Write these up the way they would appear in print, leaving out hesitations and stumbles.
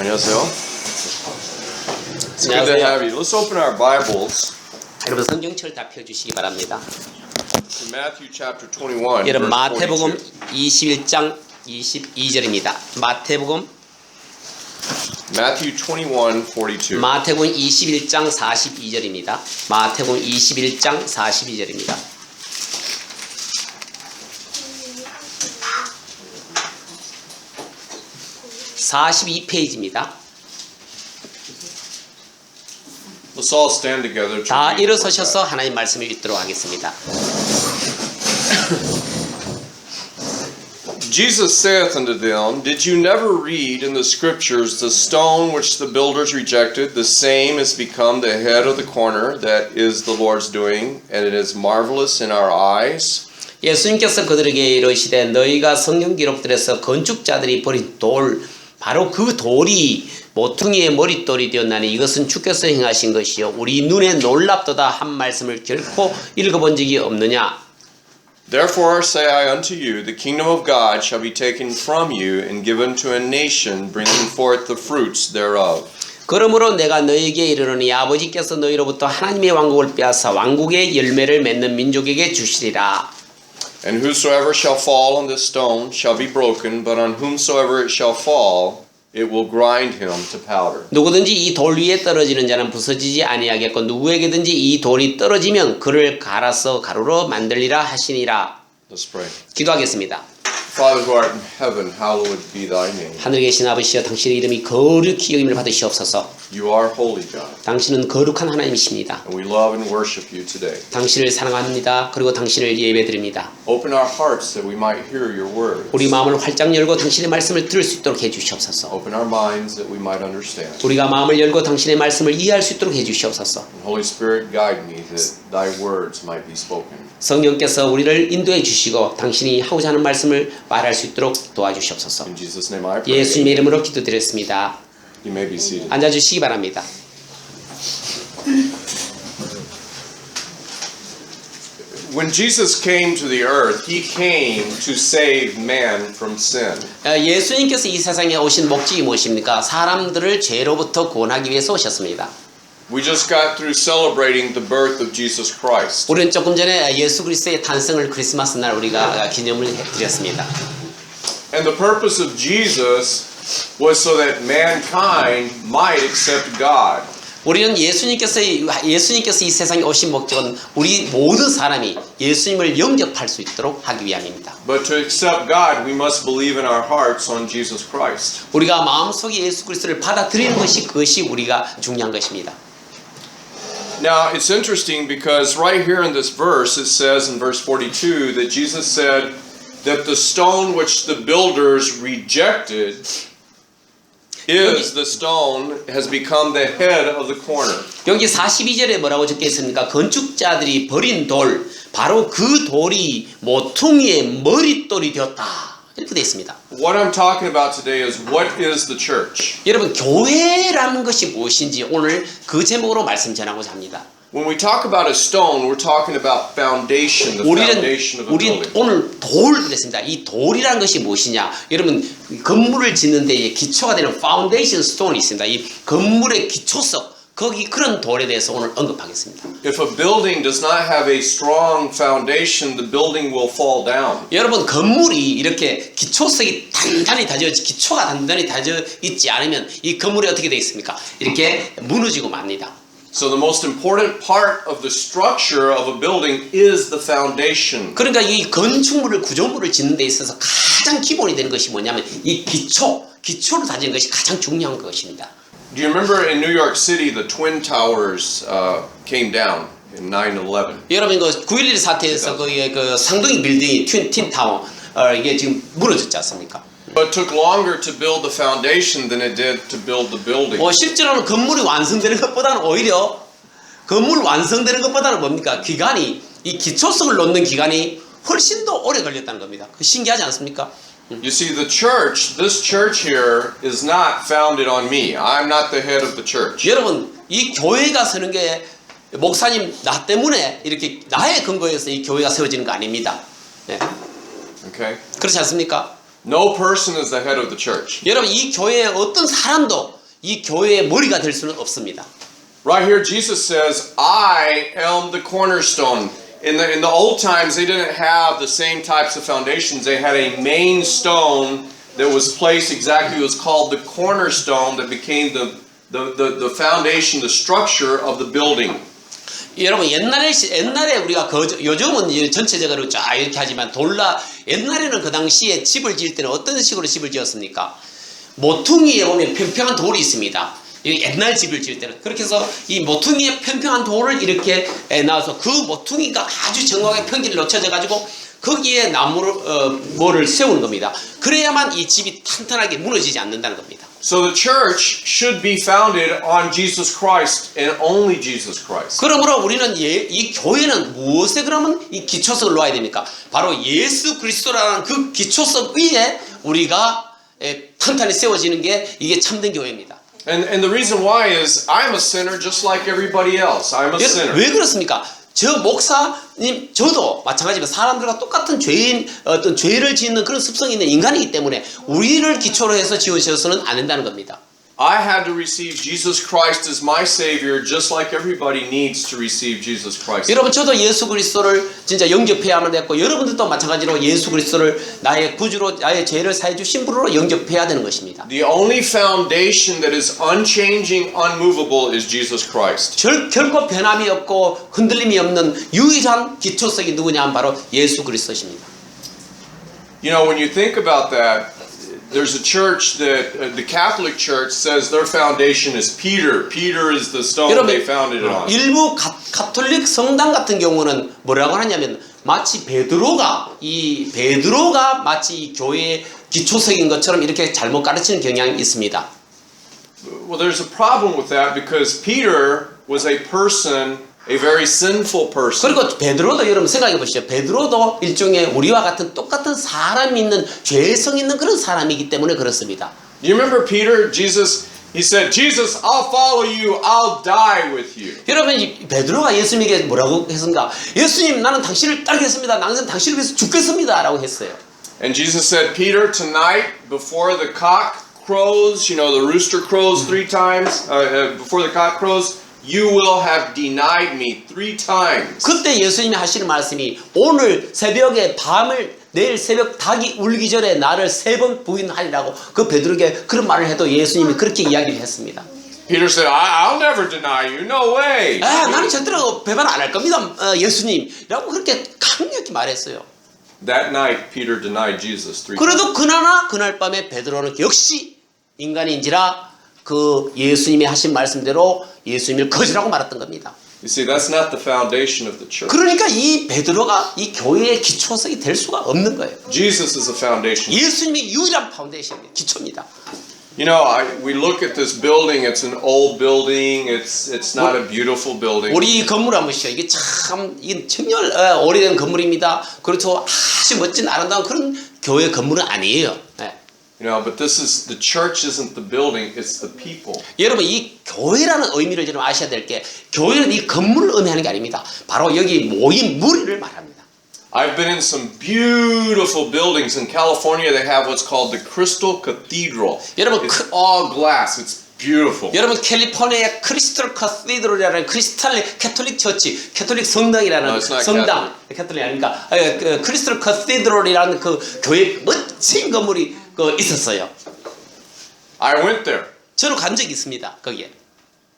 안녕하세요. It's good to have you. Let's open our Bibles 여러분 성경책을 다 펴주시기 바랍니다. to Matthew chapter 21, 여러분 verse 마태복음 42. 21장 22절입니다. 마태복음 21, 42. 마태복음 21장 42절입니다. 마태복음 21장 42절입니다. (42페이지입니다) Let's all stand together to 다 read. 일어서셔서 하나님 말씀을 읽도록 하겠습니다. Jesus saith unto them, Did you never read in the scriptures the stone which the builders rejected, the same is become the head of the corner, that is the Lord's doing, and it is marvelous in our eyes? 예수님께서 그들에게 이르시되 너희가 성경 기록들에서 건축자들이 버린 돌 바로 그 돌이 모퉁이의 머릿돌이 되었나니 이것은 주께서 행하신 것이요 우리 눈에 놀랍도다 한 말씀을 결코 읽어본 적이 없느냐. Therefore say I unto you, the kingdom of God shall be taken from you and given to a nation, bringing forth the fruits thereof. 그러므로 내가 너희에게 이르노니 아버지께서 너희로부터 하나님의 왕국을 빼앗아 왕국의 열매를 맺는 민족에게 주시리라. And whosoever shall fall on this stone shall be broken, but on whomsoever it shall fall, it will grind him to powder. 누구든지 이 돌 위에 떨어지는 자는 부서지지 아니하겠고 누구에게든지 이 돌이 떨어지면 그를 갈아서 가루로 만들리라 하시니라. Let's pray. 기도하겠습니다. Father who art in heaven, hallowed be thy name. 하늘에 계신 아버지여 당신의 이름이 거룩히 여김을 받으시옵소서. You are holy God, 당신은 거룩한 하나님이십니다. and we love and worship you today. 당신을 사랑합니다. 그리고 당신을 예배드립니다. Open our hearts that we might hear your words. 우리 마음을 활짝 열고 당신의 말씀을 들을 수 있도록 해주시옵소서. Open our minds that we might understand. 우리가 마음을 열고 당신의 말씀을 이해할 수 있도록 해주시옵소서. And Holy Spirit, guide me that thy words might be spoken. 성령께서 우리를 인도해 주시고 당신이 하고자 하는 말씀을 말할 수 있도록 도와주시옵소서. In Jesus' name I pray. 예수님의 이름으로 기도드렸습니다. You may be seated. 앉아주시기 바랍니다. When Jesus came to the earth, he came to save man from sin. 예수님께서 이 세상에 오신 목적이 무엇입니까? 사람들을 죄로부터 구원하기 위해서 오셨습니다. We just got through celebrating the birth of Jesus Christ. 우리는 조금 전에 예수 그리스도의 탄생을 크리스마스 날 우리가 기념을 드렸습니다. And the purpose of Jesus was so that mankind might accept God. 우리는 예수님께서 이 세상에 오신 목적은 우리 모든 사람이 예수님을 영접할 수 있도록 하기 위함입니다. But to accept God, we must believe in our hearts on Jesus Christ. 우리가 마음속에 예수 그리스도를 받아들이는 것이 그것이 우리가 중요한 것입니다. Now, it's interesting because right here in this verse, it says in verse 42 that Jesus said that the stone which the builders rejected is the stone has become the head of the corner. 여기 42절에 뭐라고 적혀 있습니까? 건축자들이 버린 돌, 바로 그 돌이 모퉁이의 머릿돌이 되었다. 이렇게 되어 있습니다. What I'm talking about today is what is the church? 여러분, 교회라는 것이 무엇인지 오늘 그 제목으로 말씀 전하고자 합니다. When we talk about a stone, we're talking about foundation, the foundation of a 우리는 building. 오늘 돌 그랬습니다. 이 돌이라는 것이 무엇이냐? 여러분, 건물을 짓는 데에 기초가 되는 파운데이션 스톤이 있습니다. 이 건물의 기초석, 거기 그런 돌에 대해서 오늘 언급하겠습니다. If a building does not have a strong foundation, the building will fall down. 여러분, 건물이 이렇게 기초석이 기초가 단단히 다져 있지 않으면 이 건물이 어떻게 되어 있습니까? 이렇게 무너지고 맙니다. So the most important part of the structure of a building is the foundation. 그러니까 이 건축물을 구조물을 짓는 데 있어서 가장 기본이 되는 것이 뭐냐면 이 기초를 다지는 것이 가장 중요한 것입니다. Do you remember in New York City the Twin Towers came down in 9/11? 여러분 그 9.11 사태에서 그 상둥이 빌딩이 틴타워 이게 지금 무너졌지 않습니까? But it took longer to build the foundation than it did to build the building. 실제로는 건물이 완성되는 것보다는 오히려 건물 완성되는 것보다는 뭡니까? 이 기초석을 놓는 기간이 훨씬 더 오래 걸렸다는 겁니다. 그 신기하지 않습니까? You see, the church, this church here, is not founded on me. I'm not the head of the church. 여러분, 이 교회가 서는 게 목사님 나 때문에 이렇게 나의 근거에서 이 교회가 세워지는 거 아닙니다. 네. Okay? 그렇지 않습니까? No person is the head of the church. 여러분 이 교회의 어떤 사람도 이 교회의 머리가 될 수는 없습니다. Right here, Jesus says, I am the cornerstone. In the old times, they didn't have the same types of foundations. They had a main stone that was placed exactly. It was called the cornerstone that became the foundation, the structure of the building. 여러분 옛날에 우리가 요즘은 이제 전체적으로 쫙 이렇게 하지만 옛날에는 그 당시에 집을 지을 때는 어떤 식으로 집을 지었습니까? 모퉁이에 보면 평평한 돌이 있습니다. 옛날 집을 지을 때는 그렇게 해서 이 모퉁이에 평평한 돌을 이렇게 놔서 그 모퉁이가 아주 정확하게 평지를 놓쳐져 가지고 거기에 나무를 뭐를 세우는 겁니다. 그래야만 이 집이 탄탄하게 무너지지 않는다는 겁니다. So the church should be founded on Jesus Christ and only Jesus Christ. 그러므로 우리는 이 교회는 무엇에 그러면 이 기초석을 놓아야 됩니까? 바로 예수 그리스도라는 그 기초석 위에 우리가 탄탄히 세워지는 게 이게 참된 교회입니다. And the reason why is I'm a sinner just like everybody else. I'm a sinner. 왜 그렇습니까? 저 목사님 저도 마찬가지로 사람들과 똑같은 어떤 죄를 짓는 그런 습성이 있는 인간이기 때문에 우리를 기초로 해서 지으셔서는 안 된다는 겁니다. I had to receive Jesus Christ as my Savior just like everybody needs to receive Jesus Christ. 여러분 저도 예수 그리스도를 진짜 영접해야만 됐고 여러분들도 마찬가지로 예수 그리스도를 나의 구주로 나의 죄를 사해 주신 분으로 영접해야 되는 것입니다. The only foundation that is unchanging, unmovable is Jesus Christ. 결코 변함이 없고 흔들림이 없는 유일한 기초석이 누구냐 하면 바로 예수 그리스도십니다. You know, when you think about that, there's a church that the Catholic Church says their foundation is Peter. Peter is the stone they founded it on. 일부 가톨릭 성당 같은 경우는 뭐라고 하냐면 마치 베드로가 마치 이 교회의 기초석인 것처럼 이렇게 잘못 가르치는 경향이 있습니다. Well, there's a problem with that because Peter was a very sinful person. 그리고 베드로도 여러분 생각해 보시죠. 베드로도 일종의 우리와 같은 똑같은 사람이 있는 죄성 있는 그런 사람이기 때문에 그렇습니다. Do you remember Peter? He said, Jesus, I'll follow you. I'll die with you. 여러분 베드로가 예수님에게 뭐라고 했습니까? 예수님 나는 당신을 따르겠습니다. 나는 당신을 위해서 죽겠습니다. 라고 했어요. And Jesus said, Peter, tonight before the cock crows, you know, the rooster crows 3 times, before the cock crows, you will have denied me 3 times. 그때 예수님이 하시는 말씀이 오늘 새벽에 내일 새벽 닭이 울기 전에 나를 3번 부인하리라고 그 베드로에게 그런 말을 해도 예수님이 그렇게 이야기를 했습니다. Peter said, I'll never deny you. No way. 나는 절대로 배반 안 할 겁니다. 예수님. 라고 그렇게 강력히 말했어요. That night, Peter denied Jesus 3 times. 그래도 그날 밤에 베드로는 역시 인간인지라 그 예수님이 하신 말씀대로 예수님을 거절하고 말았던 겁니다. You see, that's not the foundation of the church. 그러니까 이 베드로가 이 교회의 기초석이 될 수가 없는 거예요. Jesus is the foundation. 예수님이 유일한 파운데이션입니다. 기초입니다. You know, we look at this building. It's an old building. It's not a beautiful building. 우리 이 건물 한번 보시죠. 이게 참 이게 정말 오래된 건물입니다. 그렇죠. 아주 멋진 아름다운 그런 교회 건물은 아니에요. 네. You know, but the church isn't the building, it's the people. 여러분 이 교회라는 의미를 좀 아셔야 될 게 교회는 이 건물을 의미하는 게 아닙니다. 바로 여기 모인 무리를 말합니다. I've been in some beautiful buildings in California. They have what's called the Crystal Cathedral. 여러분 It's all glass. It's beautiful. 여러분 캘리포니아의 크리스털 커시드럴이라는 크리스탈 캐톨릭 처치, 캐톨릭 성당이라는 성당, 캐톨릭 아닙니까? 크리스털 커시드럴이라는 그 교회 멋진 건물이 있었어요. I went there. 저는 간 적이 있습니다. 거기에.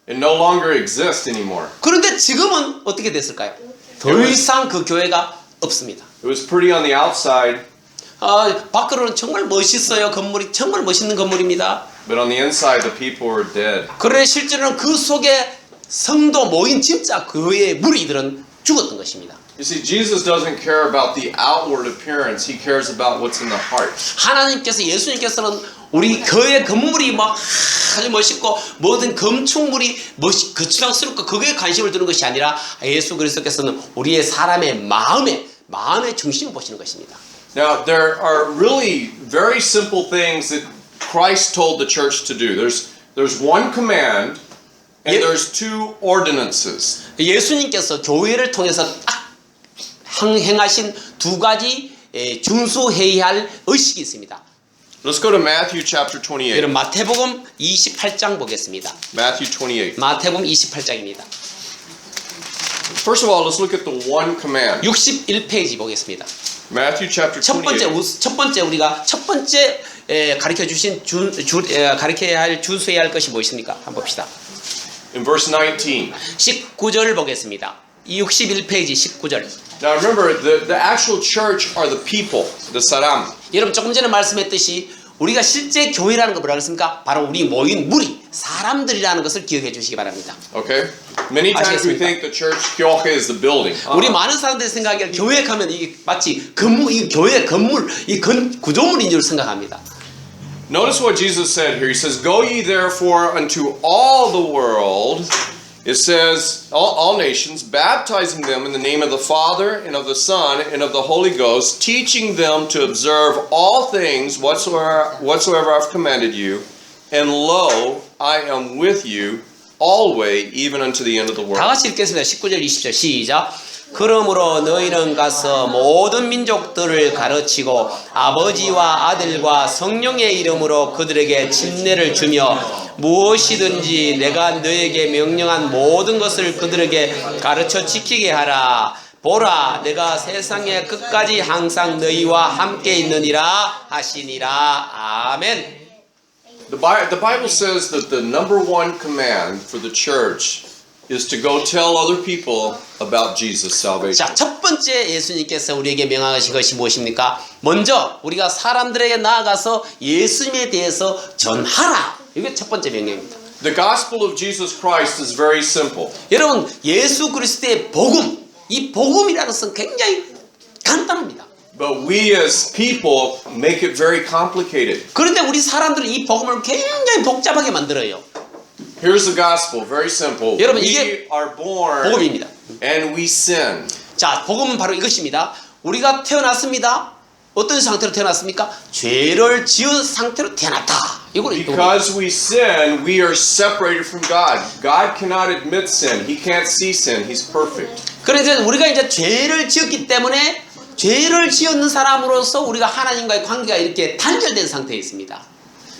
It no longer exists anymore. 그런데 지금은 어떻게 됐을까요? 더 이상 그 교회가 없습니다. It was pretty on the outside, 밖으로는 정말 멋있어요. 건물이 정말 멋있는 건물입니다. but on the inside, the people were dead. 그런데 실제로는 그 속에 성도 모인 진짜 교회의 무리들은 죽었던 것입니다. You see, Jesus doesn't care about the outward appearance. He cares about what's in the heart. 하나님께서 예수님께서는 우리 교회 건물이 막 아주 멋있고 모든 건축물이 거추장스럽고 그거에 관심을 두는 것이 아니라 예수 그리스도께서는 우리의 사람의 마음의 중심을 보시는 것입니다. Now, there are really very simple things that Christ told the church to do. There's one command and there's 2 ordinances. 예수님께서 교회를 통해서 딱 행하신 2 가지 준수해야 할 의식이 있습니다. Let's go to Matthew chapter 28. 여러분 마태복음 28장 보겠습니다. Matthew 28. 마태복음 28장입니다. First of all, let's look at the one command. 61페이지 보겠습니다. Matthew chapter 첫 28. 번째 우리가 첫 번째 가르쳐 주신 가르쳐야 할 주소해야 할 것이 무엇입니까? 한번 봅시다. In verse 19. 19절 보겠습니다. 61페이지 19절. Now remember, the actual church are the people, the saram. 여러분 조금 전에 말씀했듯이 우리가 실제 교회라는 거 뭐라고 했습니까? 바로 우리 모인 무리, 사람들이라는 것을 기억해 주시기 바랍니다. Okay? Many times we think the church 교회 is the building. 우리 많은 사람들이 생각하기에 교회 가면 이게 마치 건물, 이 교회 건물, 이 구조물인 줄 생각합니다. Notice what Jesus said here. He says, "Go ye therefore unto all the world." It says, all nations, baptizing them in the name of the Father and of the Son and of the Holy Ghost, teaching them to observe all things whatsoever I've commanded you. And lo, I am with you always, even unto the end of the world. 다 같이 읽겠습니다. 19절 20절 시작. 그러므로 너희는 가서 모든 민족들을 가르치고 아버지와 아들과 성령의 이름으로 그들에게 침례를 주며 무엇이든지 내가 너에게 명령한 모든 것을 그들에게 가르쳐 지키게 하라. 보라, 내가 세상의 끝까지 항상 너희와 함께 있느니라 하시니라. 아멘. The Bible says that the number one command for the church is to go tell other people about Jesus' salvation. 자, 첫 번째 예수님께서 우리에게 명하신 것이 무엇입니까? 먼저 우리가 사람들에게 나아가서 예수님에 대해서 전하라. 이게 첫 번째 명령입니다. The gospel of Jesus Christ is very simple. 여러분, 예수 그리스도의 복음, 이 복음이라는 것은 굉장히 간단합니다. But we as people make it very complicated. 그런데 우리 사람들은 이 복음을 굉장히 복잡하게 만들어요. Here's the gospel, very simple. 여러분, We 이게 are born 복음입니다. and we sin. 자, 복음은 바로 이것입니다. 우리가 태어났습니다. 어떤 상태로 태어났습니까? 죄를 지은 상태로 태어났다. 이걸 Because we sin, we are separated from God. God cannot admit sin. He can't see sin. He's perfect. 그래서 우리가 이제 죄를 지었기 때문에 죄를 지었는 사람으로서 우리가 하나님과의 관계가 이렇게 단절된 상태에 있습니다.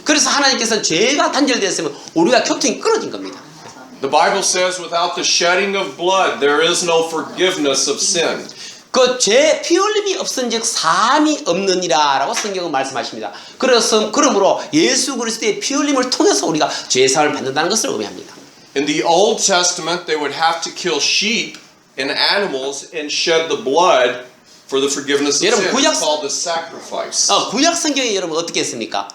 그래서 하나님께서는 죄가 단절되었으면 우리가 교통이 끊어진 겁니다. The Bible says without the shedding of blood, there is no forgiveness of sin. 그 죄 피 흘림이 없은즉 사함이 없느니라라고 성경은 말씀하십니다. 그러므로 예수 그리스도의 피 흘림을 통해서 우리가 죄 사함을 받는다는 것을 의미합니다. In the Old Testament, they would have to kill sheep and animals and shed the blood for the forgiveness of sin. It's called the sacrifice. 구약 성경에 여러분 어떻게 했습니까?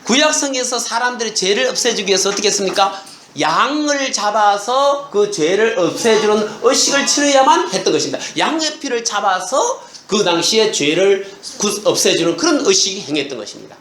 구약 성경에서 사람들의 죄를 없애주기 위해서 어떻게 했습니까? 양을 잡아서 그 죄를 없애주는 의식을 치러야만 했던 것입니다. 양의 피를 잡아서 그 당시에 죄를 없애주는 그런 의식이 행했던 것입니다.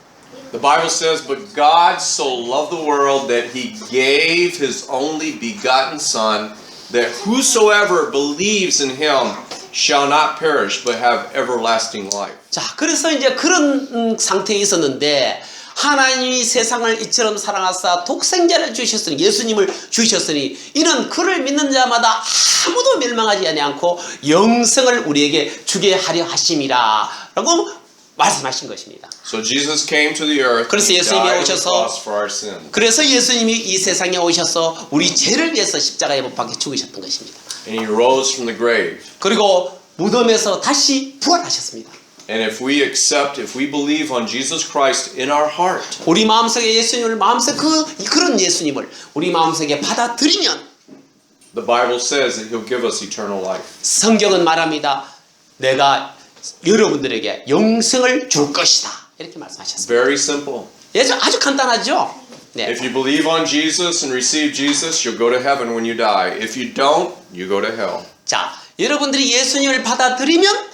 The Bible says, "But God so loved the world that He gave His only begotten Son, that whosoever believes in Him shall not perish, but have everlasting life." 자, 그래서 이제 그런 상태에 있었는데 하나님이 세상을 이처럼 사랑하사 독생자를 주셨으니 예수님을 주셨으니 이는 그를 믿는 자마다 아무도 멸망하지 않고 영생을 우리에게 주게 하려 하심이라 라고 말씀하신 것입니다. So Jesus came to the earth. 그래서 He 예수님이 died on the 오셔서 cross for our sin. 그래서 예수님이 이 세상에 오셔서 우리 죄를 위해서 십자가에 못 박혀 죽으셨던 것입니다. And He rose from the grave. 그리고 무덤에서 다시 부활하셨습니다. And if we believe on Jesus Christ in our heart, 우리 마음속에 예수님을 마음속에 그런 예수님을 우리 마음속에 받아들이면 the Bible says that He'll give us eternal life. 성경은 말합니다. 내가 여러분들에게 영생을 줄 것이다. 이렇게 말씀하셨습니다. Very simple. 아주 간단하죠? 네. If you believe on Jesus and receive Jesus, you'll go to heaven when you die. If you don't, you go to hell. 자, 여러분들이 예수님을 받아들이면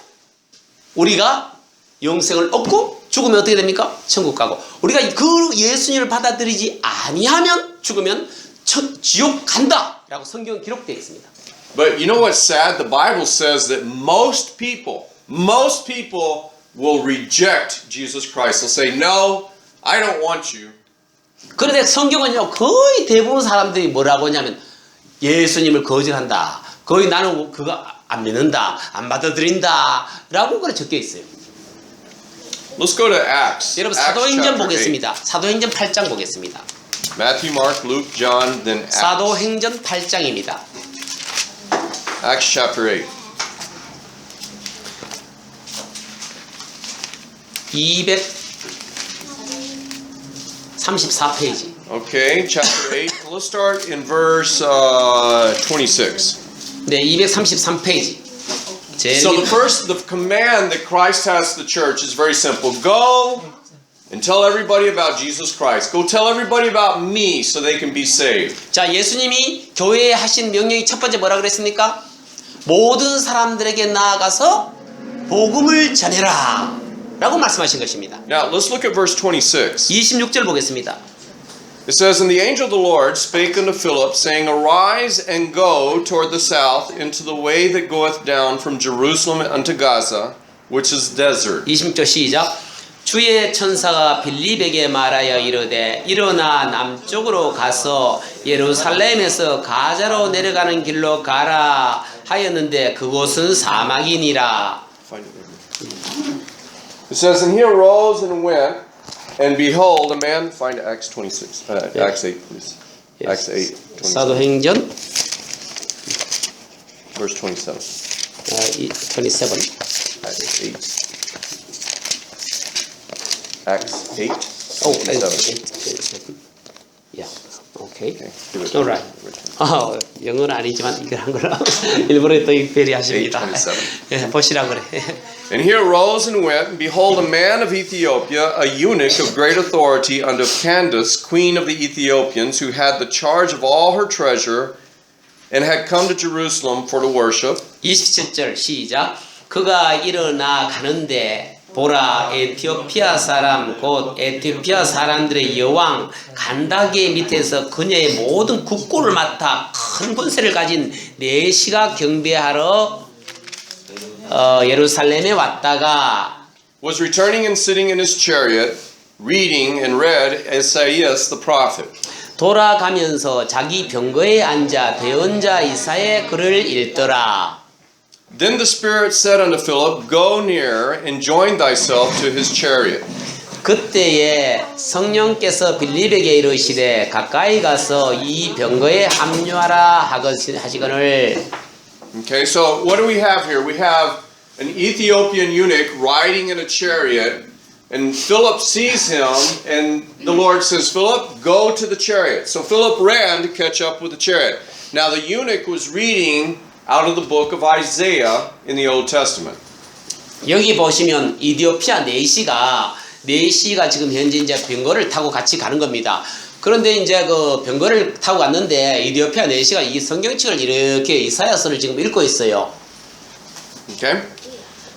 우리가 영생을 얻고 죽으면 어떻게 됩니까? 천국 가고 우리가 그 예수님을 받아들이지 아니하면 죽으면 지옥 간다 라고 성경은 기록되어 있습니다. But you know what's sad? The Bible says that most people will reject Jesus Christ. They'll say, "No, I don't want you." 그런데 성경은요 거의 대부분 사람들이 뭐라고 하냐면 예수님을 거절한다. 거의 나는 그거 안 믿는다. 안 받아들인다. 라고 그래 적혀 있어요. Let's go to Acts. 여러분 Acts 사도행전 chapter 8. 보겠습니다. 사도행전 8장 보겠습니다. Matthew, Mark, Luke, John, then Acts. 사도행전 8장입니다. Acts chapter 8. 234페이지. Okay, chapter 8. Let's start in verse 26. 네, 233페이지. So the command that Christ has to the church is very simple. Go and tell everybody about Jesus Christ. Go tell everybody about me so they can be saved. 자, 예수님이 교회에 하신 명령이 첫 번째 뭐라 그랬습니까? 모든 사람들에게 나아가서 복음을 전해라 라고 말씀하신 것입니다. Now, let's look at verse 26. 26절 보겠습니다. It says, And the angel of the Lord spake unto Philip, saying, Arise and go toward the south into the way that goeth down from Jerusalem unto Gaza, which is desert. 26절 시작. 주의 천사가 빌립에게 말하여 이르되 일어나 남쪽으로 가서 예루살렘에서 가자로 내려가는 길로 가라 하였는데 그곳은 사막이니라. Find it there. It says, And he arose and went, and behold, a man. Find Acts 26. Acts 8, please. Acts 8, 27. 사도행전 Verse 27. 27. Acts 8. Acts 8. 오, 27. 야, 오케이. Okay, give it. Alright. 영어는 아니지만 이걸 한 걸로 일부러 또 배려하십니다. 8:27. 예, 보시라 그래. And he arose and went, and behold, a man of Ethiopia, a eunuch of great authority under Candace, queen of the Ethiopians, who had the charge of all her treasure, and had come to Jerusalem for to worship. 27절 시작. 그가 일어나 가는데 보라 에티오피아 사람 곧 에티오피아 사람들의 여왕 간다게 밑에서 그녀의 모든 국고를 맡아 큰 권세를 가진 내시가 경배하러 예루살렘에 왔다가 was returning and sitting in his chariot, reading and read Isaiah the prophet. 돌아가면서 자기 병거에 앉아 대언자 이사의 글을 읽더라. Then the Spirit said unto Philip, Go near and join thyself to his chariot. 그때에 성령께서 빌립에게 이르시되 가까이 가서 이 병거에 합류하라 하시거늘. Okay, so what do we have here? We have an Ethiopian eunuch riding in a chariot, and Philip sees him, and the Lord says, Philip, go to the chariot. So Philip ran to catch up with the chariot. Now the eunuch was reading out of the book of Isaiah in the Old Testament. 여기 보시면 이디오피아 내시가 지금 현재 이제 병거를 타고 같이 가는 겁니다. 그런데 이제 그 병거를 타고 갔는데 이디오피아 내시가 이 성경책을 이렇게 이사야서를 지금 읽고 있어요. Okay?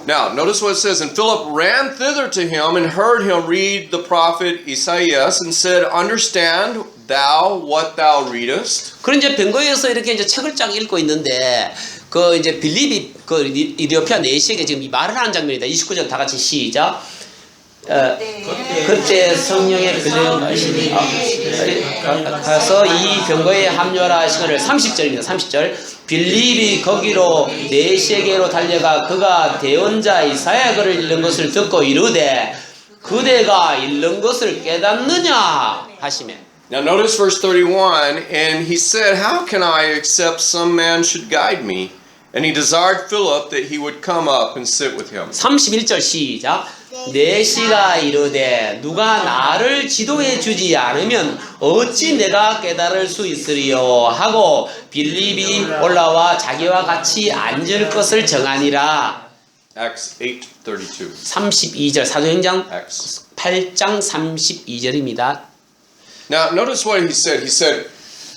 Now, notice what it says. And Philip ran thither to him and heard him read the prophet Isaiah and said, Understand thou what thou readest? 그런 이제 병거에서 이렇게 이제 책을 쫙 읽고 있는데 그 이제 빌립이 그 이디오피아 내시에게 지금 이 말을 하는 장면이다. 29절 다 같이 시작. 그때 성령의 그런 것이 가서 이 병거에 합류하라 하시거늘. 30절입니다. 30절. 빌립이 거기로 내시에게로 달려가 그가 대언자 이사야 글을 읽는 것을 듣고 이르되 그대가 읽는 것을 깨닫느냐 하시매. Now notice verse 31, and he said, How can I except some man should guide me? And he desired Philip that he would come up and sit with him. 31절 시작. 내시가 이르되 누가 나를 지도해 주지 않으면 어찌 내가 깨달을 수 있으리요 하고 빌립이 올라와 자기와 같이 앉을 것을 정하니라. Acts 8:32. 32절 사도행전 Acts. 8장 32절입니다. Now notice what he said. He said,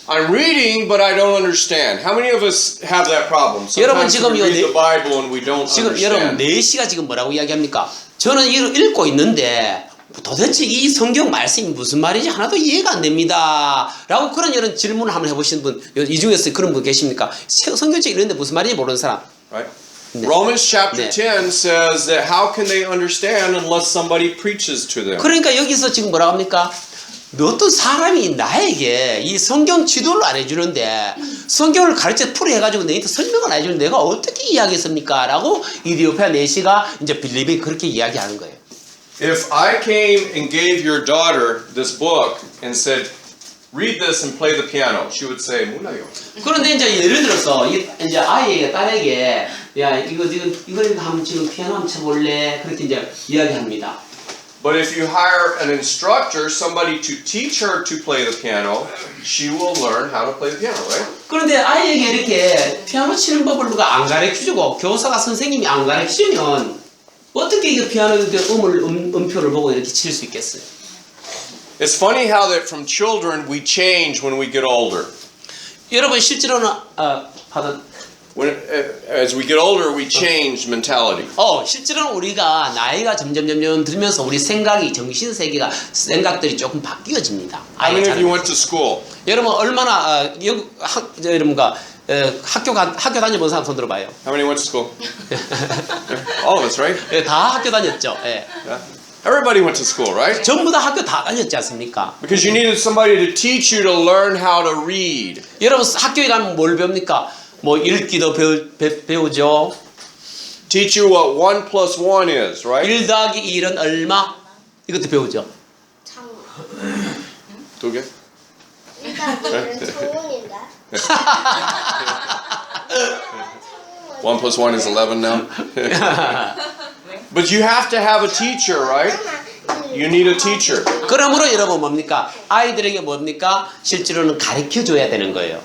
I'm reading, but I don't understand. How many of us have that problem? 여러분, Sometimes 지금 we read the Bible and we don't 지금 여러분 understand. 내시가 지금 뭐라고 이야기합니까? 저는 이걸 읽고 있는데 도대체 이 성경 말씀이 무슨 말인지 하나도 이해가 안 됩니다. 라고 그런 이런 질문을 한번 해보시는 분, 이 중에서 그런 분 계십니까? 성경책 읽는데 무슨 말인지 모르는 사람. Right? 네. Romans chapter 네. 10 says that how can they understand unless somebody preaches to them? 그러니까 여기서 지금 뭐라고 합니까? 어떤 사람이 나에게 이 성경 지도를 안 해주는데 성경을 가르쳐 풀이해가지고 내한테 설명을 안 해주는데 내가 어떻게 이야기했습니까? 라고 이디오피아 내시가 이제 빌립이 그렇게 이야기하는 거예요. If I came and gave your daughter this book and said, read this and play the piano, she would say, 몰라요. 그런데 이제 예를 들어서 이제 아이에게 딸에게 야 이거 한번 지금 피아노 한번 쳐볼래 그렇게 이제 이야기합니다. But if you hire an instructor, somebody to teach her to play the piano, she will learn how to play the piano, right? 그런데 아이에게 이렇게 피아노 치는 법을 누가 안 가르쳐주고 교사가 선생님이 안 가르치면 어떻게 이 피아노 음표를 보고 이렇게 칠 수 있겠어요? It's funny how that from children we change when we get older. 여러분 실제로는 As we get older, we change mentality. 실제로는 우리가 나이가 점점 들면서 우리 생각이 정신 세계가 생각들이 조금 바뀌어집니다. How many of you went to school? 여러분 얼마나 여러분과 학교 다녀본 사람 손 들어봐요. How many went to school? All of us, right? 예, 다 학교 다녔죠. 예. Yeah. Everybody went to school, right? 전부 다 학교 다 다녔지 않습니까? Because you needed somebody to teach you to learn how to read. 여러분 학교에 가면 뭘 배웁니까? 뭐 읽기도 배우죠. Teach you what 1 plus 1 is, right? 1 더하기 1은 얼마? 이것도 배우죠. 창문. 두 개? 일단은 창문인가? 1 plus 1 is 11 now. But you have to have a teacher, right? You need a teacher. 그러므로 여러분 뭡니까? 아이들에게 뭡니까? 실제로는 가르쳐줘야 되는 거예요.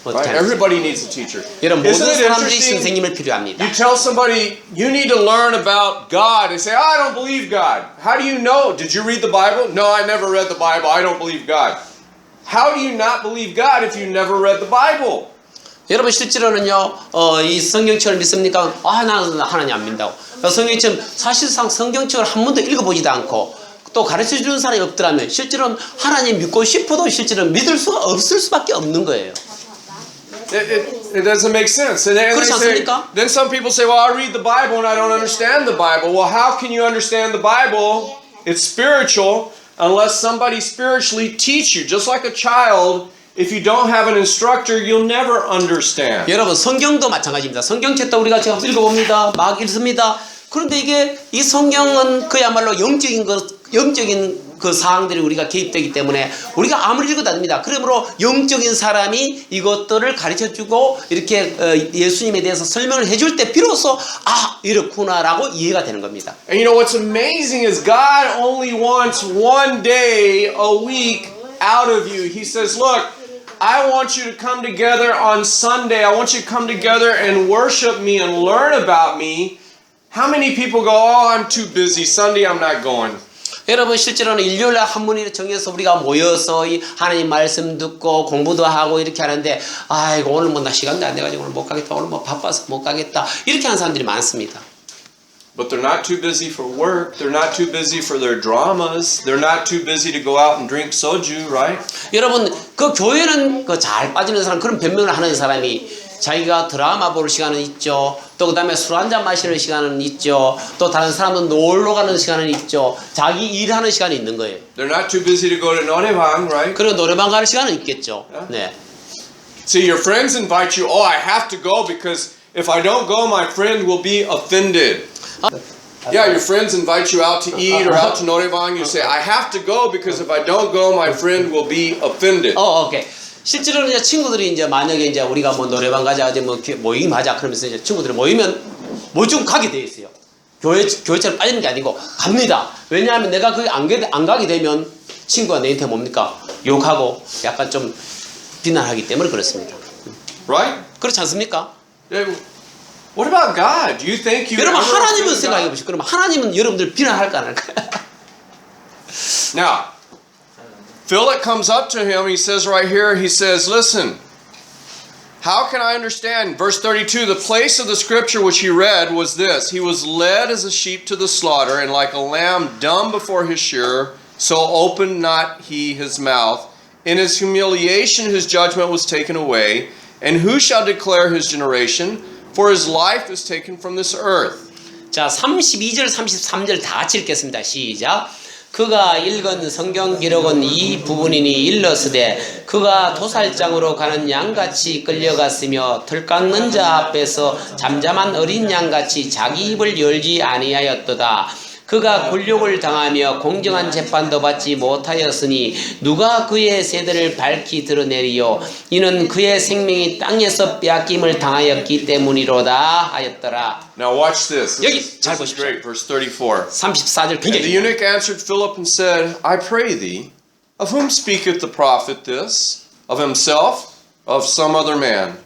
Right? Everybody needs a teacher. 여러분 Isn't 모든 it 사람들이 interesting? 선생님을 필요합니다. You tell somebody you need to learn about God. They say, I don't believe God. How do you know? Did you read the Bible? No, I never read the Bible. I don't believe God. How do you not believe God if you never read the Bible? 여러분 실제로는요 이 성경책을 믿습니까? 나는 하나님 안 믿는다고. 성경책 사실상 성경책을 한 번도 읽어보지도 않고 또 가르쳐주는 사람이 없더라면 실제로는 하나님 믿고 싶어도 실제로는 믿을 수가 없을 수밖에 없는 거예요. It doesn't make sense. And they 그렇지 say, 않습니까? then some people say, well, I read the Bible and I don't understand the Bible. Well, how can you understand the Bible? It's spiritual unless somebody spiritually teach you. Just like a child, if you don't have an instructor, you'll never understand. 여러분 성경도 마찬가지입니다. 성경책도 우리가 제가 읽어봅니다. 막 읽습니다. 그런데 이 성경은 그야말로 영적인 그 사항들이 우리가 개입되기 때문에 우리가 아무리 읽어도 됩니다. 그러므로 영적인 사람이 이것들을 가르쳐주고 이렇게 예수님에 대해서 설명을 해줄 때 비로소 이렇구나라고 이해가 되는 겁니다. And you know what's amazing is God only wants 1 day a week out of you. He says, look, I want you to come together on Sunday. I want you to come together and worship me and learn about me. How many people go, I'm too busy. Sunday I'm not going. 여러분 실제로는 일요일날 한 번을 정해서 우리가 모여서 이 하나님 말씀 듣고 공부도 하고 이렇게 하는데 아이고 오늘 나 시간도 안 돼가지고 오늘 못 가겠다. 오늘 바빠서 못 가겠다. 이렇게 하는 사람들이 많습니다. But they're not too busy for work. They're not too busy for their dramas. They're not too busy to go out and drink soju, right? 여러분 그 교회는 잘 빠지는 사람 그런 변명을 하는 사람이 자기가 드라마 볼 시간은 있죠. 또 그 다음에 술 한잔 마시는 시간은 있죠. 또 다른 사람은 놀러 가는 시간은 있죠. 자기 일하는 시간이 있는 거예요. They're not too busy to go to 노래방, right? 그리고 노래방 가는 시간은 있겠죠. 네. See, your friends invite you. I have to go because if I don't go, my friend will be offended. Yeah, your friends invite you out to eat or out to 노래방. You say, I have to go because if I don't go, my friend will be offended. 오케이. 실제로는 이제 친구들이 이제 만약에 이제 우리가 뭐 노래방 가자, 이제 뭐 모임하자 그러면서 이제 친구들이 모이면 무조건 가게 돼 있어요. 교회처럼 빠지는 게 아니고 갑니다. 왜냐하면 내가 거기 안 가게 되면 친구가 내한테 뭡니까? 욕하고 약간 좀 비난하기 때문에 그렇습니다. Right? 그렇지 않습니까? What about God? Do you think you 여러분 ever 하나님은 offend 생각해 God? 보시죠. 그러면 하나님은 여러분들 비난할까 안 할까? Now, Philip comes up to him. He says right here, he says, listen, how can I understand? Verse 32, the place of the scripture which he read was this. He was led as a sheep to the slaughter, and like a lamb dumb before his shearer, so opened not he his mouth. In his humiliation his judgment was taken away. And who shall declare his generation? For his life is taken from this earth. 자, 32절, 33절 다 같이 읽겠습니다. 시작. 그가 읽은 성경 기록은 이 부분이니 일러스되 그가 도살장으로 가는 양같이 끌려갔으며 털 깎는 자 앞에서 잠잠한 어린 양같이 자기 입을 열지 아니하였도다. 그가 굴욕을 당하며 공정한 재판도 받지 못하였으니 누가 그의 세대를 밝히 드러내리요. 이는 그의 생명이 땅에서 빼앗김을 당하였기 때문이로다 하였더라. Now watch this. 여기 This 잘 is 보십시오. great. Verse 34. 34절 And the 굉장히 eunuch answered Philip and said, I pray thee, of whom speaketh the prophet this? Of himself? Of some other man?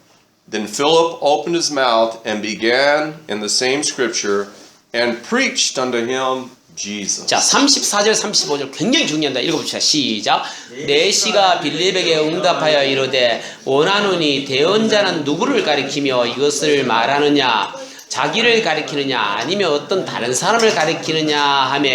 Then Philip opened his mouth and began in the same scripture and preached unto him Jesus. 자, 34절 35절 굉장히 중요합니다. 읽어봅시다. 시작. 내시가 빌립에게 응답하여 이르되 원하노니 대언자는 누구를 가리키며 이것을 말하느냐? 자기를 가리키느냐 아니면 어떤 다른 사람을 가리키느냐 하며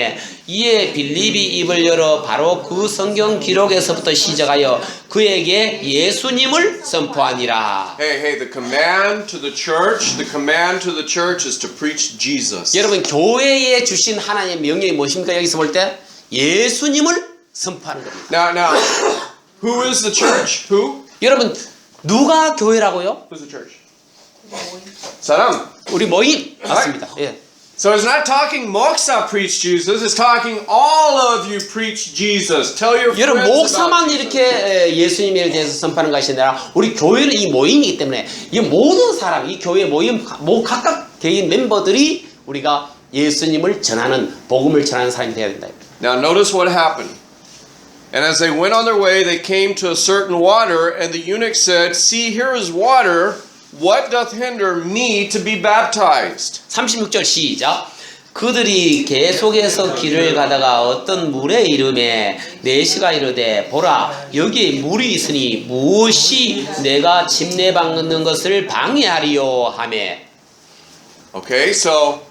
이에 빌립이 입을 열어 바로 그 성경 기록에서부터 시작하여 그에게 예수님을 선포하니라. Hey, the command to the church is to preach Jesus. 여러분 교회에 주신 하나님의 명령이 무엇입니까? 여기서 볼 때 예수님을 선포하는 겁니다. Now, who is the church? Who? 여러분 누가 교회라고요? Who's the church? 사람. 우리 모임 맞습니다. 예. So it's not talking 목사 preach Jesus. It's talking all of you preach Jesus. Tell your friends 여러분 about 목사만 Jesus. 이렇게 예수님에 대해서 선포하는 것이 아니라 우리 교회는 이 모임이기 때문에 이 모든 사람, 이 교회 모임 각각 개인 멤버들이 우리가 예수님을 전하는 복음을 전하는 사람이 되어야 된다. Now notice what happened. And as they went on their way, they came to a certain water, and the eunuch said, See, here is water. What doth hinder me to be baptized? 36절 시작. 그들이 계속해서 길을 가다가 어떤 물에 이름에 내시가 이르되 보라 여기에 물이 있으니 무엇이 내가 침례 받는 것을 방해하리요 하매. Okay, so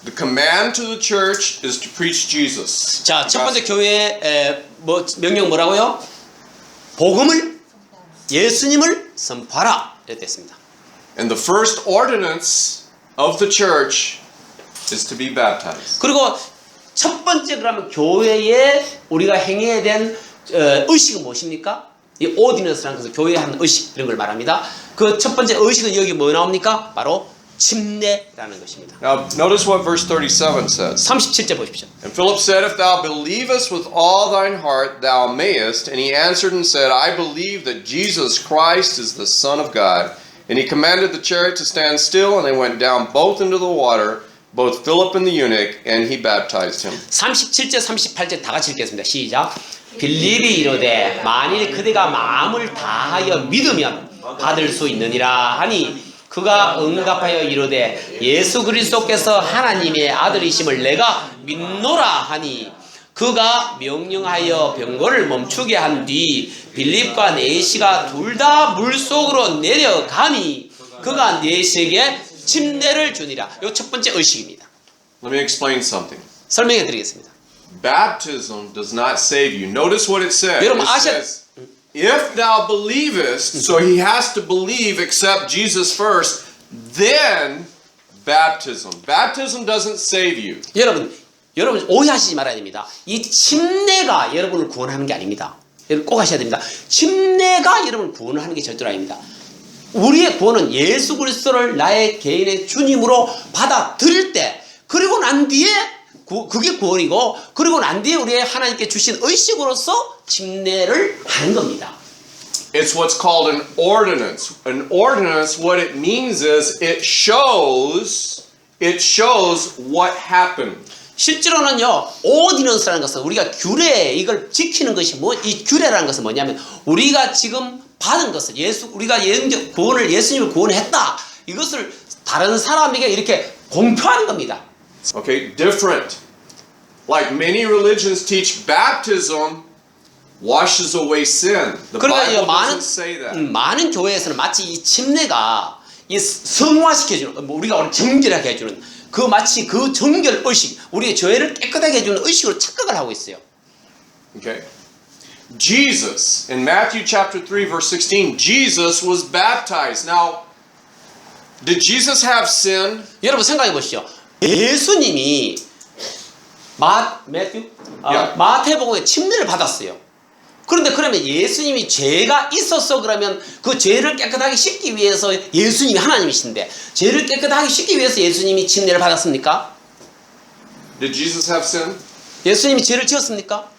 the command to the church is to preach Jesus. 자, 첫 번째 교회의 명령 뭐라고요? 복음을 예수님을 선포하라 이렇게 됐습니다. And the first ordinance of the church is to be baptized. 그리고 첫 번째 그러면 교회에 우리가 행해야 된 의식은 무엇입니까? 이 오디너스라는 것은 교회에 하는 의식 이런 걸 말합니다. 그 첫 번째 의식은 여기 뭐 나옵니까? 바로 침례라는 것입니다. Now notice what verse 37 says. 37절 보십시오. And Philip said, If thou believest with all thine heart, thou mayest. And he answered and said, I believe that Jesus Christ is the Son of God. And he commanded the chariot to stand still, and they went down both into the water, both Philip and the eunuch, and he baptized him. 37절 38절 다 같이 읽겠습니다. 시작. 빌립이 이르되 만일 그대가 마음을 다하여 믿으면 받을 수 있느니라 하니 그가 응답하여 이르되 예수 그리스도께서 하나님의 아들이심을 내가 믿노라 하니 그가 명령하여 병거를 멈추게 한 뒤 빌립과 내시가 둘 다 물속으로 내려가니 그가 내시에게 침례를 주니라. 이 첫 번째 의식입니다. Let me explain something. 설명해 드리겠습니다. Baptism does not save you. Notice what it says. 여러분 It says, If thou believest, so he has to believe, accept Jesus first, then baptism. Baptism doesn't save you. 여러분 오해하시지 말아야 됩니다. 이 침례가 여러분을 구원하는 게 아닙니다. 여러분 꼭 하셔야 됩니다. 침례가 여러분을 구원을 하는 게 절대로 아닙니다. 우리의 구원은 예수 그리스도를 나의 개인의 주님으로 받아들일 때 그리고 난 뒤에 그게 구원이고 그리고 난 뒤에 우리의 하나님께 주신 의식으로서 침례를 하는 겁니다. It's what's called an ordinance. An ordinance, what it means is it shows what happened. 실제로는요, 오디넌스라는 것은 우리가 규례, 이걸 지키는 것이 이 규례라는 것은 뭐냐면, 우리가 지금 받은 것을, 우리가 예수님을 구원했다. 이것을 다른 사람에게 이렇게 공표하는 겁니다. Okay, different. Like many religions teach baptism washes away sin. The Bible doesn't say that. 많은 교회에서는 마치 이 침례가 이 성화시켜주는, 우리가 정결하게 해주는 그 마치 그 정결 의식, 우리의 죄를 깨끗하게 해주는 의식으로 착각을 하고 있어요. Okay. Jesus, in Matthew chapter 3 verse 16, Jesus was baptized. Now, did Jesus have sin? 여러분 생각해 보시죠. 예수님이 마태복음에 침례를 받았어요. 그런데 그러면 예수님이 죄가 있었어 그러면 그 죄를 깨끗하게 씻기 위해서 예수님이 하나님이신데 죄를 깨끗하게 씻기 위해서 예수님이 침례를 받았습니까? Did Jesus have sin? 예수님이 죄를 지었습니까?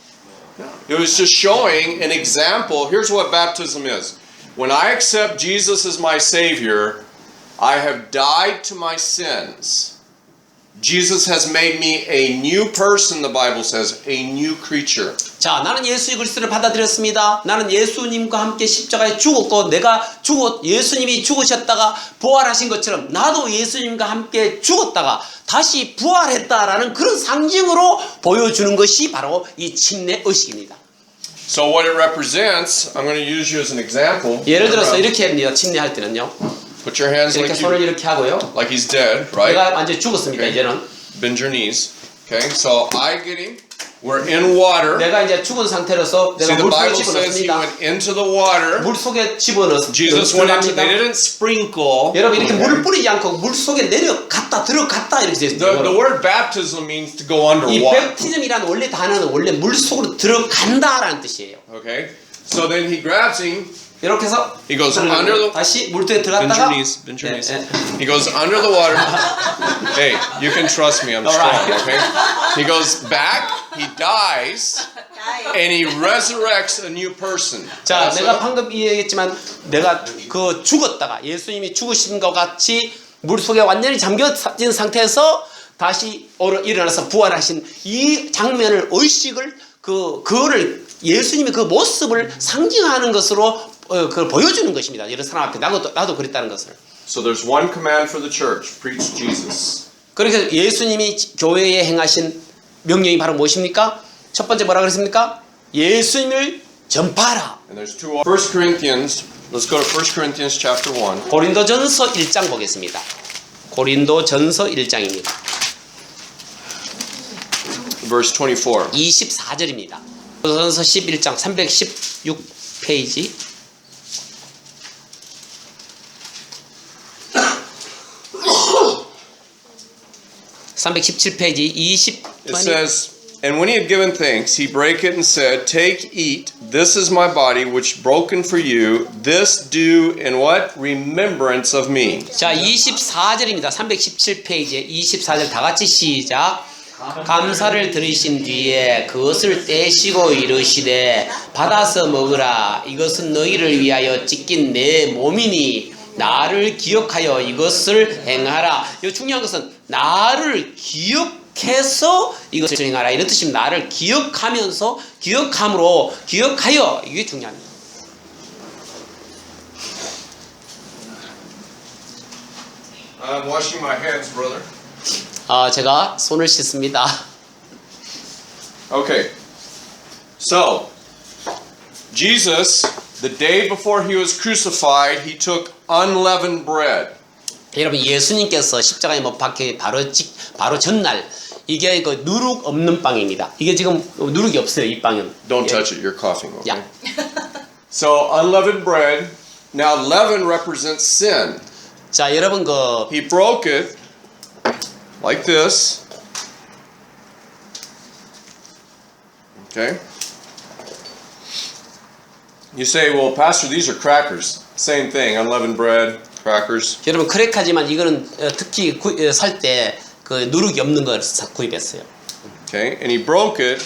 It was just showing an example. Here's what baptism is. When I accept Jesus as my Savior, I have died to my sins. Jesus has made me a new person, the Bible says, a new creature. 자, 나는 예수 그리스도를 받아들였습니다. 나는 예수님과 함께 십자가에 죽었고 예수님이 죽으셨다가 부활하신 것처럼 나도 예수님과 함께 죽었다가 다시 부활했다라는 그런 상징으로 보여주는 것이 바로 이 침례 의식입니다. So what it represents, I'm going to use you as an example. 예를 들어서 이렇게 합니다. 침례할 때는요. Put your hands 이렇게 손을 이렇게 하고요. like he's dead, right? 내가 완전히 죽었습니다. Okay. 이제는 Bend your knees. Okay, so I get him. We're in water. 내가 이제 죽은 상태로서 See, 내가 the 물 속에 Bible says he 집어넣습니다. went into the water. 물 속에 집어넣습니다. Jesus went into. They didn't sprinkle. 여러분 이렇게 물을 뿌리지 않고 물 속에 들어갔다 이렇게 되어 있어요. The word baptism means to go 이 underwater. 베프티즘이라는 원래 단어는 원래 물 속으로 들어간다라는 뜻이에요. Okay, so then he grabs him. 이렇게 해서 He goes under the. 다시 물속에 Bend your 들어갔다가 knees. Bend your knees. 예. He goes under the water. Hey, you can trust me. I'm All strong. right. Okay. He goes back. He dies, and he resurrects a new person. 자, That's 내가 it. 방금 이야기했지만 내가 그 죽었다가 예수님이 죽으신 것 같이 물 속에 완전히 잠겨진 상태에서 다시 일어나서 부활하신 이 장면을 의식을 그거를 예수님의 그 모습을 상징하는 것으로 그걸 보여주는 것입니다. 이런 사람 앞에 나도 그랬다는 것을. So there's one command for the church: preach Jesus. 그렇게 예수님이 교회에 행하신 명령이 바로 무엇입니까? 첫 번째 뭐라 그랬습니까? 예수님을 전파하라. And there's two. 1 Corinthians. Let's go to 1 Corinthians chapter 1. 고린도전서 1장 보겠습니다. 고린도전서 1장입니다. Verse 24. 24절입니다. 고린도전서 11장 316페이지. (317페이지) 20. It says, "And when he had given thanks, he brake it and said, Take, eat. This is my body, which broken for you. This do in what? Remembrance of me." 자, 24절입니다. 317페이지에 24절 다 같이 시작. 감사를 들으신 뒤에 그것을 떼시고 이르시되 받아서 먹으라. 이것은 너희를 위하여 찢긴 내 몸이니 나를 기억하여 이것을 행하라. 이 중요한 것은 나를 기억해서 이것을 행하라. 이런 뜻입니다. 나를 기억하면서 기억하여 이게 중요합니다. I'm washing my hands, brother. 제가 손을 씻습니다. Okay. So, Jesus, the day before he was crucified, he took unleavened bread. 여러분 예수님께서 십자가에 못 박혀 바로 전날 이게 그 누룩 없는 빵입니다. 이게 지금 누룩이 없어요. 이 빵은. Don't touch it. You're coughing. Okay? 야. So, unleavened bread. Now, leaven represents sin. 자, 여러분 He broke it like this. Okay. You say, well, Pastor, these are crackers. Same thing. Unleavened bread, crackers. 여러분 크랙하지만 이거는 특히 살 때 그 누룩이 없는 걸 구입했어요. Okay. And he broke it.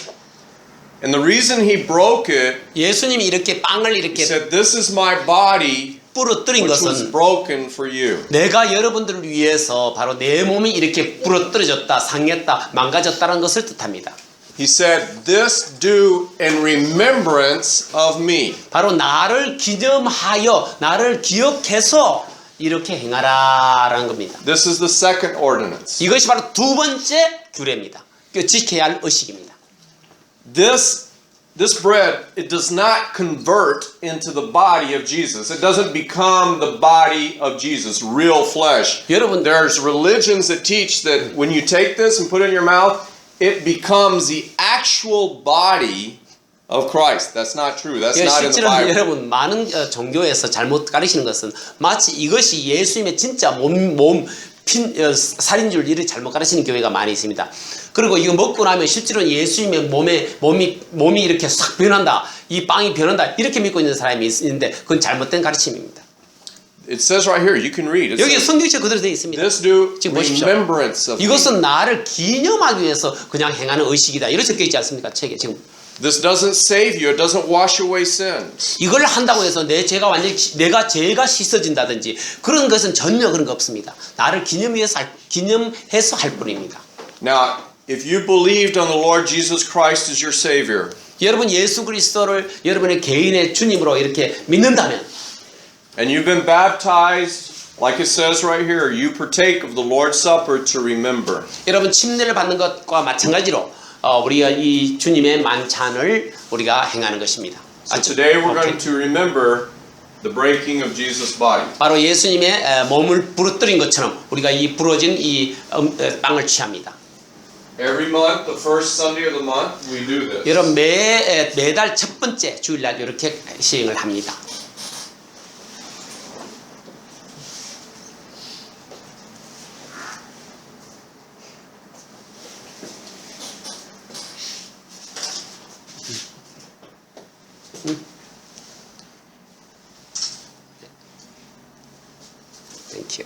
And the reason he broke it, 예수님이 이렇게 빵을 he 이렇게 said, this is my body, 부러뜨린 which was 것은 broken for you. 내가 여러분들을 위해서 바로 내 몸이 이렇게 부러뜨려졌다, 상했다, 망가졌다는 것을 뜻합니다. He said, this do in remembrance of me. 바로 나를 기념하여, 나를 기억해서 이렇게 행하라라는 겁니다. This is the second ordinance. 이것이 바로 두 번째 규례입니다. 지켜야 할 의식입니다. This bread, it does not convert into the body of Jesus. It doesn't become the body of Jesus, real flesh. 여러분, There's religions that teach that when you take this and put it in your mouth, it becomes the actual body of Christ. That's not true. That's not in the 실제로 Bible. 여러분 많은 종교에서 잘못 가르치는 것은 마치 이것이 예수님의 진짜 살인 줄 이렇게 잘못 가르치는 교회가 많이 있습니다. 그리고 이거 먹고 나면 실제로 예수님의 몸이 이렇게 싹 변한다. 이 빵이 변한다. 이렇게 믿고 있는 사람이 있는데 그건 잘못된 가르침입니다. it says right here, you can read. It 여기 says, 성경책 그대로 되어 있습니다. this do 지금 보십시오. remembrance of me. 이것은 나를 기념하기 위해서 그냥 행하는 의식이다. 이렇게 적혀 있지 않습니까? 책에 지금. This doesn't save you. It doesn't wash away sins. 이걸 한다고 해서 내 죄가 완전히 내가 죄가 씻어진다든지 그런 것은 전혀 그런 거 없습니다. 나를 기념해서 할 뿐입니다. Now, if you believed on the Lord Jesus Christ as your Savior, 여러분 예수 그리스도를 여러분의 개인의 주님으로 이렇게 믿는다면 and you've been baptized, like it says right here, you partake of the Lord's Supper to remember. 여러분 침례를 받는 것과 마찬가지로 우리가 이 주님의 만찬을 우리가 행하는 것입니다. So today we're going to remember the breaking of Jesus' body. 바로 예수님의 몸을 부러뜨린 것처럼 우리가 이 부러진 이 빵을 취합니다. Every month, the first Sunday of the month, we do this. 여러분 매달 첫 번째 주일날 이렇게 시행을 합니다. Thank you.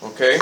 Okay?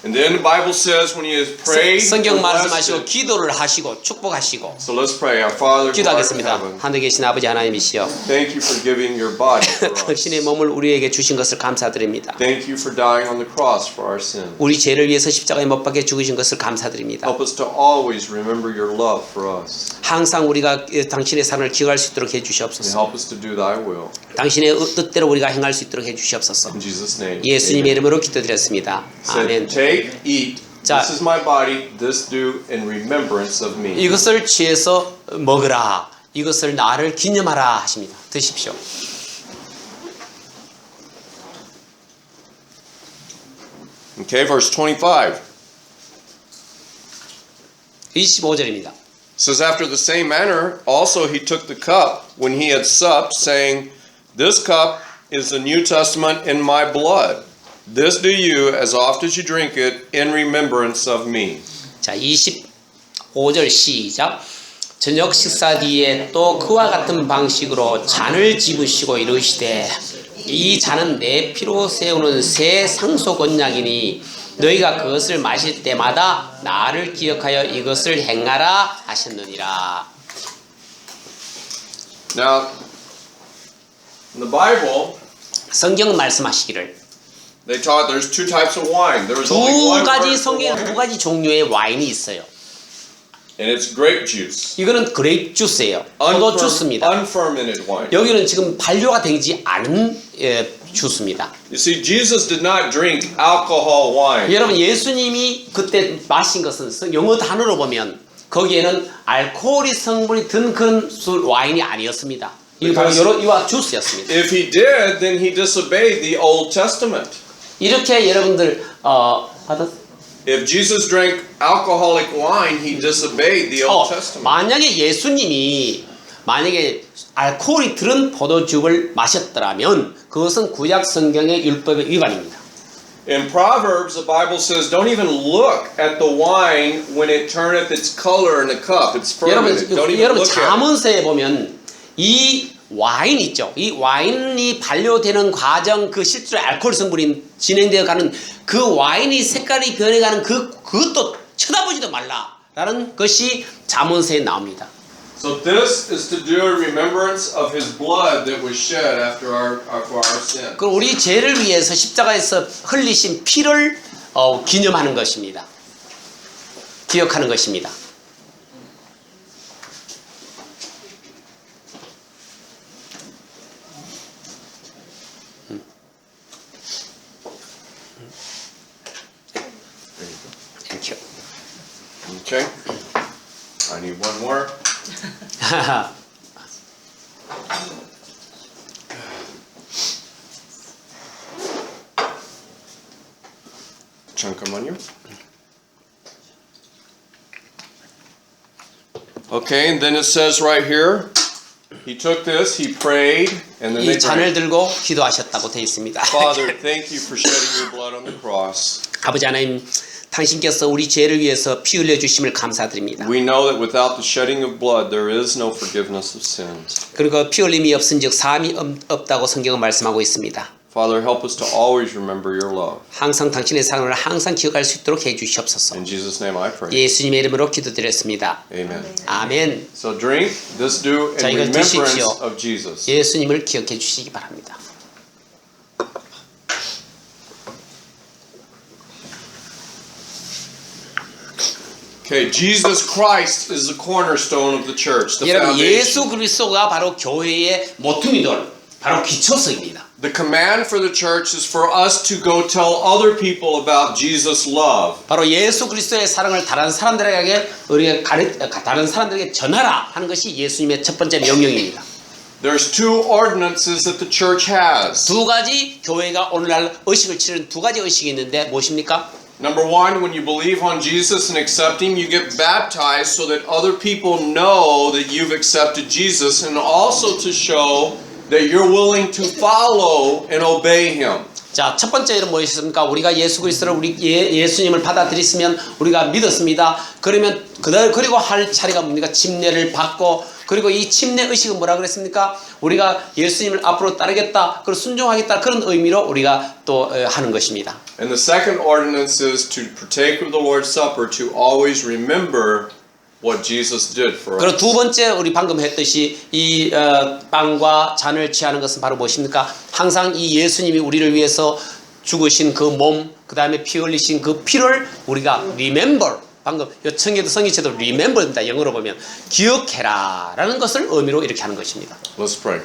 And then the Bible says when you pray, 성경 and 말씀하시고 blessed, 기도를 하시고 축복하시고 so let's pray. Our Father who art in 기도하겠습니다. heaven, 하늘에 계신 아버지 하나님이시여 thank you for giving your body for us. 당신의 몸을 우리에게 주신 것을 감사드립니다. Thank you for dying on the cross for our sins. 우리 죄를 위해서 십자가에 못 박혀 죽으신 것을 감사드립니다. Help us to always remember your love for us. 항상 우리가 당신의 사랑을 기억할 수 있도록 And 해주시옵소서. help us to do thy will. 당신의 뜻대로 우리가 행할 수 있도록 해주시옵소서. In Jesus' name. 예수님의 이름으로 기도드렸습니다. Said, 아멘. take, eat. 자, This is my body. This do in remembrance of me. 이것을 취해서 먹으라. 이것을 나를 기념하라 하십니다. 드십시오. Okay, verse 25. 25절입니다. It says, after the same manner, also he took the cup when he had supped, saying, this cup is the New Testament in my blood. This do you as oft as you drink it in remembrance of me. 자, 25절 시작. 저녁 식사 뒤에 또 그와 같은 방식으로 잔을 집으시고 이르시되 이 잔은 내 피로 세우는 새 상속 언약이니 너희가 그것을 마실 때마다 나를 기억하여 이것을 행하라 하셨느니라. Now, in the Bible, 성경 말씀하시기를 they taught there's two types of wine. There was only 두 one 가지 word for 성경에 wine, 두 가지 종류의 와인이 있어요. and it's grape juice. 이거는 그레이프 주스예요. 포도 주스입니다. Unfermented wine. 여기는 지금 발효가 되지 않은 주스입니다. You see, Jesus did not drink alcohol wine. 여러분 예수님이 그때 마신 것은 영어 단어로 보면 거기에는 알코올이 성분이 든 그런 와인이 아니었습니다. 이거 바로 이와 주스였습니다. If he did, then he disobeyed the Old Testament. 이렇게 여러분들 If Jesus drank alcoholic wine, he disobeyed the Old Testament. 만약에 예수님이 알코올이 들은 포도주를 마셨더라면 그것은 구약 성경의 율법의 위반입니다. In Proverbs, the Bible says, don't even look at the wine when it turneth its color in the cup. It's fermented. Don't even 여러분 look at it. 잠언서에 보면 이 와인 있죠. 이 와인이 발효되는 과정, 그 실제로 알코올 성분이 진행되어 가는 그 와인이 색깔이 변해가는 그것도 쳐다보지도 말라라는 것이 잠언서에 나옵니다. So this is to do a remembrance of his blood that was shed after for our sin. 그 우리 죄를 위해서 십자가에서 흘리신 피를 기념하는 것입니다. 기억하는 것입니다. Thank you. Okay? I need one more. 잠깐만요. Okay, and then it says right here, he took this, he prayed, and then 이 they 잔을 prayed. 들고 기도하셨다고 되어 있습니다. Father, thank you for shedding your blood on the cross. 아버지 하나님, 당신께서 우리 죄를 위해서 피 흘려 주심을 감사드립니다. We know that without the shedding of blood, there is no forgiveness of sins. 그리고 피 흘림이 없은즉 사함이 없다고 성경은 말씀하고 있습니다. Father, help us to always remember your love. 항상 당신의 사랑을 항상 기억할 수 있도록 해 주시옵소서. In Jesus' name I pray. 예수님의 이름으로 기도드렸습니다. Amen. 아멘. So drink, this do in 자, 이걸 remembrance 드십시오. of Jesus. 예수님을 기억해 주시기 바랍니다. Okay, Jesus Christ is the cornerstone of the church, the 여러분 foundation. 예수 그리스도가 바로 교회의 모퉁이돌, 바로 기초석입니다. The command for the church is for us to go tell other people about Jesus' love. 바로 예수 그리스도의 사랑을 다른 사람들에게 다른 사람들에게 전하라 하는 것이 예수님의 첫 번째 명령입니다. There's two ordinances that the church has. 두 가지 교회가 오늘날 의식을 치르는 두 가지 의식이 있는데 무엇입니까? Number one, when you believe on Jesus and accept Him, you get baptized so that other people know that you've accepted Jesus, and also to show that you're willing to follow and obey Him. 자, 첫 번째는 무엇이었습니까? 우리가 예수 그리스도를 예수님을 받아들였으면 우리가 믿었습니다. 그러면 그리고 할 차례가 뭡니까? 침례를 받고 그리고 이 침례 의식은 뭐라 그랬습니까? 우리가 예수님을 앞으로 따르겠다, 그리고 순종하겠다 그런 의미로 우리가 또 하는 것입니다. And the second ordinance is to partake of the Lord's Supper to always remember what Jesus did for 그리고 us. 두 번째 우리 방금 했듯이 이 빵과 잔을 취하는 것은 바로 무엇입니까? 항상 이 예수님이 우리를 위해서 죽으신 그 몸, 그 다음에 피 흘리신 그 피를 우리가 remember, 방금 청교도 성기체도 remember입니다. 영어로 보면 기억해라 라는 것을 의미로 이렇게 하는 것입니다. Let's pray.